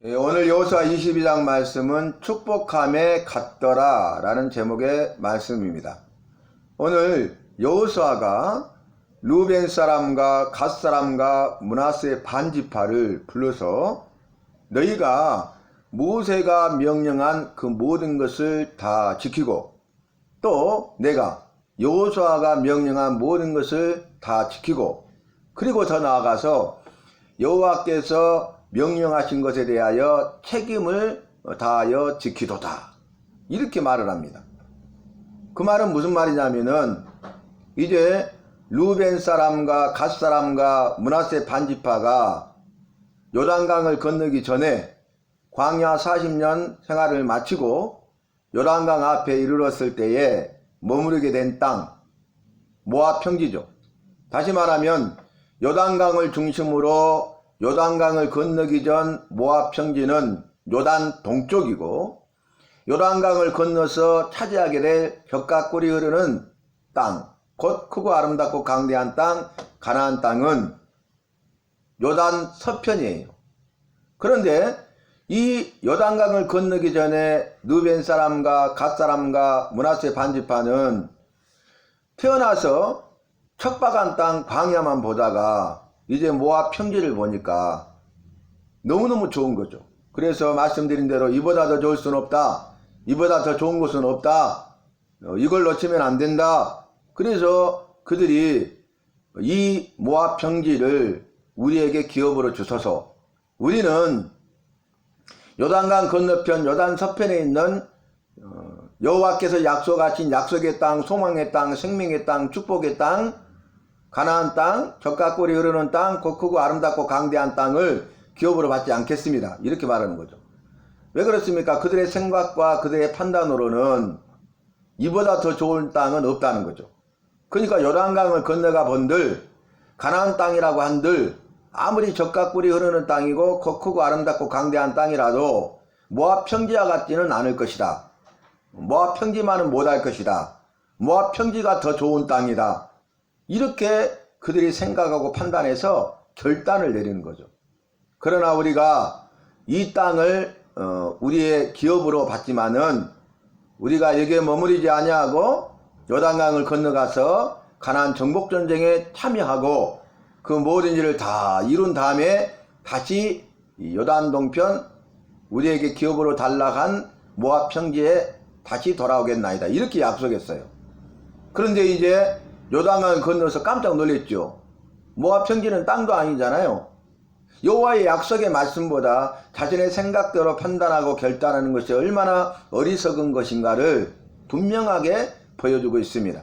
오늘 여호수아 22장 말씀은 축복함에 같더라 라는 제목의 말씀입니다. 오늘 여호수아가 루벤 사람과 갓 사람과 므낫세 반지파를 불러서 너희가 모세가 명령한 그 모든 것을 다 지키고 또 내가 여호수아가 명령한 모든 것을 다 지키고 그리고 더 나아가서 여호와께서 명령하신 것에 대하여 책임을 다하여 지키도다, 이렇게 말을 합니다. 그 말은 무슨 말이냐면은 이제 루벤 사람과 갓 사람과 므낫세 반지파가 요단강을 건너기 전에 광야 40년 생활을 마치고 요단강 앞에 이르렀을 때에 머무르게 된 땅, 모압 평지죠. 다시 말하면 요단강을 중심으로 요단강을 건너기 전 모압 평지는 요단 동쪽이고, 요단강을 건너서 차지하게 될 젖가꿀이 흐르는 땅, 곧 크고 아름답고 강대한 땅, 가나안 땅은 요단 서편이에요. 그런데 이 요단강을 건너기 전에 루벤 사람과 갓 사람과 므낫세 반지파는 태어나서 척박한 땅 광야만 보다가 이제 모압 평지를 보니까 너무너무 좋은 거죠. 그래서 말씀드린 대로 이보다 더 좋을 수는 없다, 이보다 더 좋은 곳은 없다, 이걸 놓치면 안 된다. 그래서 그들이 이 모압 평지를 우리에게 기업으로 주소서, 우리는 요단강 건너편 요단 서편에 있는 여호와께서 약속하신 약속의 땅, 소망의 땅, 생명의 땅, 축복의 땅, 가나안 땅, 젖가꿀이 흐르는 땅, 곧 크고 아름답고 강대한 땅을 기업으로 받지 않겠습니다, 이렇게 말하는 거죠. 왜 그렇습니까? 그들의 생각과 그들의 판단으로는 이보다 더 좋은 땅은 없다는 거죠. 그러니까 요단강을 건너가 본들 가나안 땅이라고 한들 아무리 젖가꿀이 흐르는 땅이고 곧 크고 아름답고 강대한 땅이라도 모압 평지와 같지는 않을 것이다, 모압 평지만은 못할 것이다, 모압 평지가 더 좋은 땅이다, 이렇게 그들이 생각하고 판단해서 결단을 내리는 거죠. 그러나 우리가 이 땅을 우리의 기업으로 받지만은 우리가 여기에 머무르지 아니하고 요단강을 건너가서 가나안 정복전쟁에 참여하고 그 모든 일을 다 이룬 다음에 다시 요단 동편 우리에게 기업으로 단락한 모압 평지에 다시 돌아오겠나이다, 이렇게 약속했어요. 그런데 이제 요단강을 건너서 깜짝 놀랐죠. 모압 평지는 땅도 아니잖아요. 여호와의 약속의 말씀보다 자신의 생각대로 판단하고 결단하는 것이 얼마나 어리석은 것인가를 분명하게 보여주고 있습니다.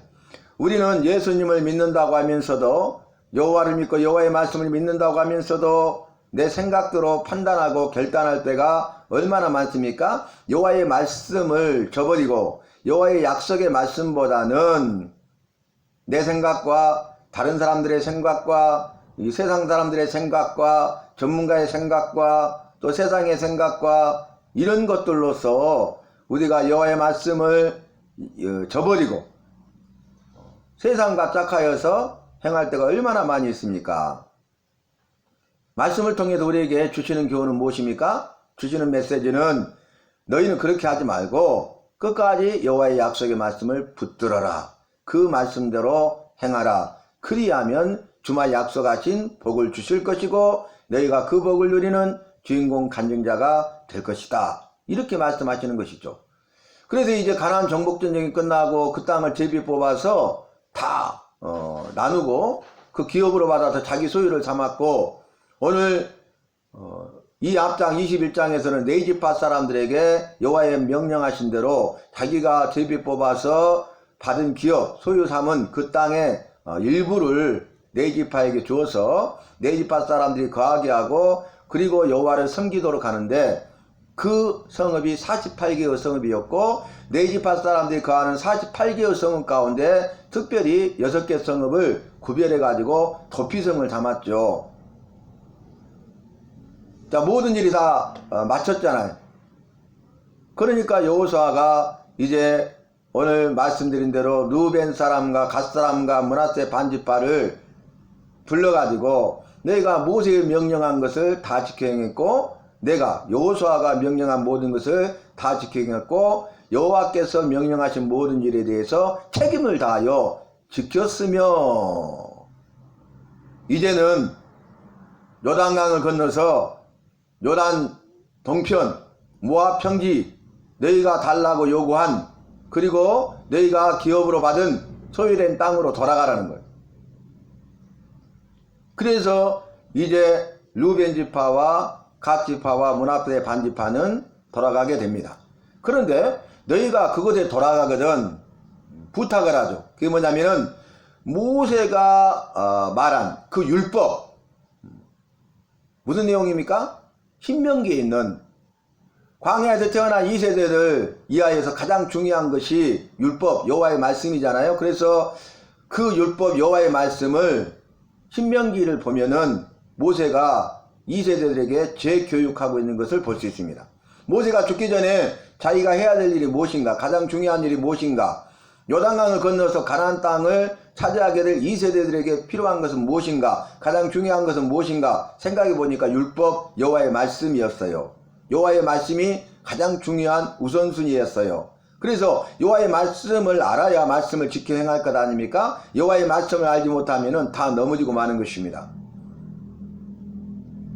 우리는 예수님을 믿는다고 하면서도, 여호와를 믿고 여호와의 말씀을 믿는다고 하면서도 내 생각대로 판단하고 결단할 때가 얼마나 많습니까? 여호와의 말씀을 저버리고 여호와의 약속의 말씀보다는 내 생각과 다른 사람들의 생각과 이 세상 사람들의 생각과 전문가의 생각과 또 세상의 생각과 이런 것들로서 우리가 여호와의 말씀을 저버리고 세상과 짝하여서 행할 때가 얼마나 많이 있습니까? 말씀을 통해서 우리에게 주시는 교훈은 무엇입니까? 주시는 메시지는 너희는 그렇게 하지 말고 끝까지 여호와의 약속의 말씀을 붙들어라, 그 말씀대로 행하라, 그리하면 주마 약속하신 복을 주실 것이고 너희가 그 복을 누리는 주인공 간증자가 될 것이다, 이렇게 말씀하시는 것이죠. 그래서 이제 가나안 정복전쟁이 끝나고 그 땅을 제비 뽑아서 다 나누고 그 기업으로 받아서 자기 소유를 삼았고, 오늘 이 앞장 21장에서는 네 지파 사람들에게 여호와의 명령하신 대로 자기가 제비 뽑아서 받은 기업, 소유 삼은 그 땅의 일부를 네 지파에게 주어서 네 지파 사람들이 거하게 하고 그리고 여호와를 섬기도록 하는데, 그 성읍이 48개의 성읍이었고 네 지파 사람들이 거하는 48개의 성읍 가운데 특별히 6개 성읍을 구별해 가지고 도피성을 담았죠. 자, 모든 일이 다 마쳤잖아요. 그러니까 여호수아가 이제 오늘 말씀드린 대로 루벤 사람과 갓 사람과 므낫세 반지파를 불러가지고 너희가 모세의 명령한 것을 다 지켜 행했고 내가 여호수아가 명령한 모든 것을 다 지키겠고 여호와께서 명령하신 모든 일에 대해서 책임을 다하여 지켰으며 이제는 요단강을 건너서 요단 동편 모압 평지 너희가 달라고 요구한 그리고 너희가 기업으로 받은 소유된 땅으로 돌아가라는 거예요. 그래서 이제 루벤 지파와 갓 지파와 므낫세 반 지파는 돌아가게 됩니다. 그런데 너희가 그곳에 돌아가거든 부탁을 하죠. 그게 뭐냐면은 모세가 말한 그 율법 무슨 내용입니까? 신명기에 있는 광야에서 태어난 2세대를 이하에서 가장 중요한 것이 율법 여호와의 말씀이잖아요. 그래서 그 율법 여호와의 말씀을 신명기를 보면은 모세가 2세대들에게 재교육하고 있는 것을 볼 수 있습니다. 모세가 죽기 전에 자기가 해야 될 일이 무엇인가, 가장 중요한 일이 무엇인가, 요단강을 건너서 가나안 땅을 차지하게 될 2세대들에게 필요한 것은 무엇인가, 가장 중요한 것은 무엇인가 생각해 보니까 율법 여호와의 말씀이었어요. 여호와의 말씀이 가장 중요한 우선순위였어요. 그래서 여호와의 말씀을 알아야 말씀을 지켜 행할 것 아닙니까? 여호와의 말씀을 알지 못하면 다 넘어지고 마는 것입니다.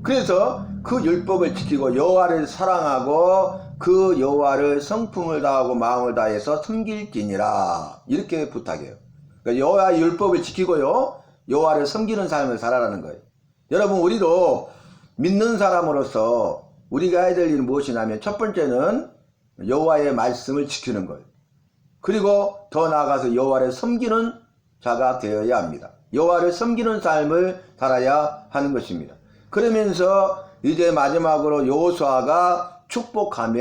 그래서 그 율법을 지키고 여호와를 사랑하고 그 여호와를 성품을 다하고 마음을 다해서 섬길지니라 이렇게 부탁해요. 그러니까 여호와의 율법을 지키고요 여호와를 섬기는 삶을 살아라는 거예요. 여러분 우리도 믿는 사람으로서 우리가 해야 될 일은 무엇이냐면 첫 번째는 여호와의 말씀을 지키는 거예요. 그리고 더 나아가서 여호와를 섬기는 자가 되어야 합니다. 여호와를 섬기는 삶을 살아야 하는 것입니다. 그러면서 이제 마지막으로 여호수아가 축복하며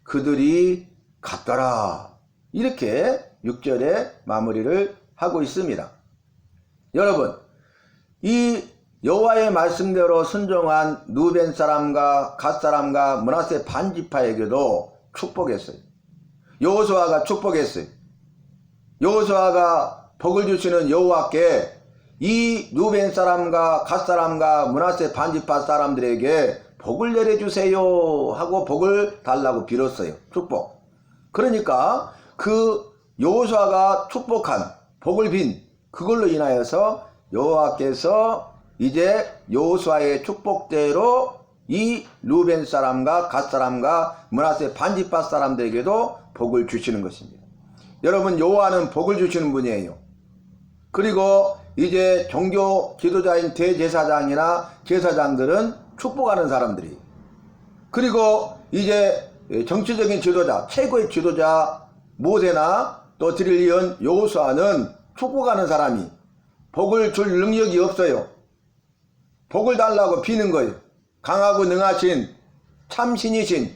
그들이 갔더라 이렇게 6절에 마무리를 하고 있습니다. 여러분 이 여호와의 말씀대로 순종한 루벤 사람과 갓 사람과 므낫세 반 지파에게도 축복했어요. 여호수아가 축복했어요. 여호수아가 복을 주시는 여호와께 이 루벤 사람과 갓 사람과 므낫세 반 지파 사람들에게 복을 내려주세요 하고 복을 달라고 빌었어요. 축복. 그러니까 그 여호수아가 축복한 복을 빈 그걸로 인하여서 여호와께서 이제 여호수아의 축복대로 이 루벤 사람과 갓 사람과 므낫세 반 지파 사람들에게도 복을 주시는 것입니다. 여러분 여호와는 복을 주시는 분이에요. 그리고 이제 종교 지도자인 대제사장이나 제사장들은 축복하는 사람들이 그리고 이제 정치적인 지도자 최고의 지도자 모세나 또 드릴리언 여호수아는 축복하는 사람이 복을 줄 능력이 없어요. 복을 달라고 비는 거예요. 강하고 능하신 참신이신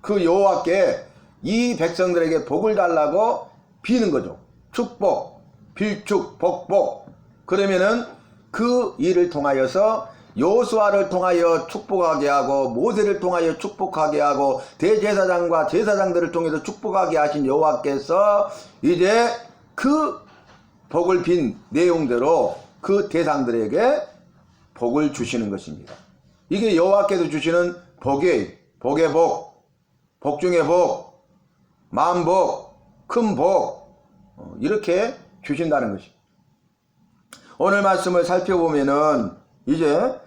그 여호와께 이 백성들에게 복을 달라고 비는 거죠. 축복, 빌축, 복복. 그러면은 그 일을 통하여서 여호수아를 통하여 축복하게 하고 모세를 통하여 축복하게 하고 대제사장과 제사장들을 통해서 축복하게 하신 여호와께서 이제 그 복을 빈 내용대로 그 대상들에게 복을 주시는 것입니다. 이게 여호와께서 주시는 복이에요. 복의 복, 복 중의 복, 만복, 큰 복 이렇게 주신다는 것입니다. 오늘 말씀을 살펴보면은 이제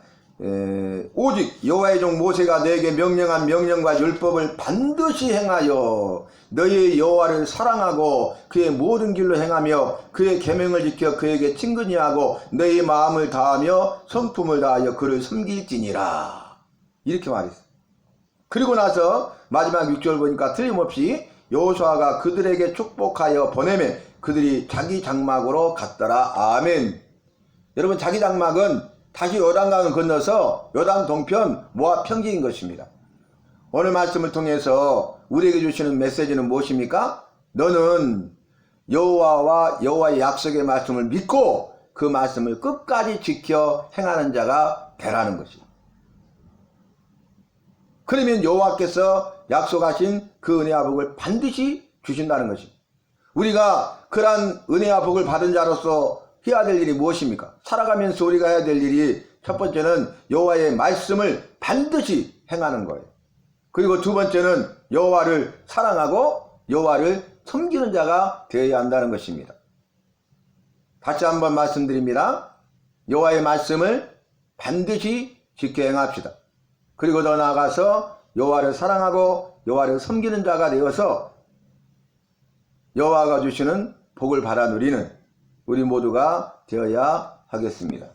오직 여호와의 종 모세가 너에게 명령한 명령과 율법을 반드시 행하여 너희 여호와를 사랑하고 그의 모든 길로 행하며 그의 계명을 지켜 그에게 친근히 하고 너희 마음을 다하며 성품을 다하여 그를 섬길지니라 이렇게 말했어요. 그리고 나서 마지막 6절 보니까 틀림없이 여호수아가 그들에게 축복하여 보내매 그들이 자기 장막으로 갔더라. 아멘. 여러분 자기 장막은 다시 요단강을 건너서 요단 동편 모압 평지인 것입니다. 오늘 말씀을 통해서 우리에게 주시는 메시지는 무엇입니까? 너는 여호와와 여호와의 약속의 말씀을 믿고 그 말씀을 끝까지 지켜 행하는 자가 되라는 것입니다. 그러면 여호와께서 약속하신 그 은혜와 복을 반드시 주신다는 것입니다. 우리가 그러한 은혜와 복을 받은 자로서 해야 될 일이 무엇입니까? 살아가면서 우리가 해야 될 일이 첫 번째는 여호와의 말씀을 반드시 행하는 거예요. 그리고 두 번째는 여호와를 사랑하고 여호와를 섬기는 자가 되어야 한다는 것입니다. 다시 한번 말씀드립니다. 여호와의 말씀을 반드시 지켜 행합시다. 그리고 더 나아가서 여호와를 사랑하고 여호와를 섬기는 자가 되어서 여호와가 주시는 복을 받아 누리는 우리 모두가 되어야 하겠습니다.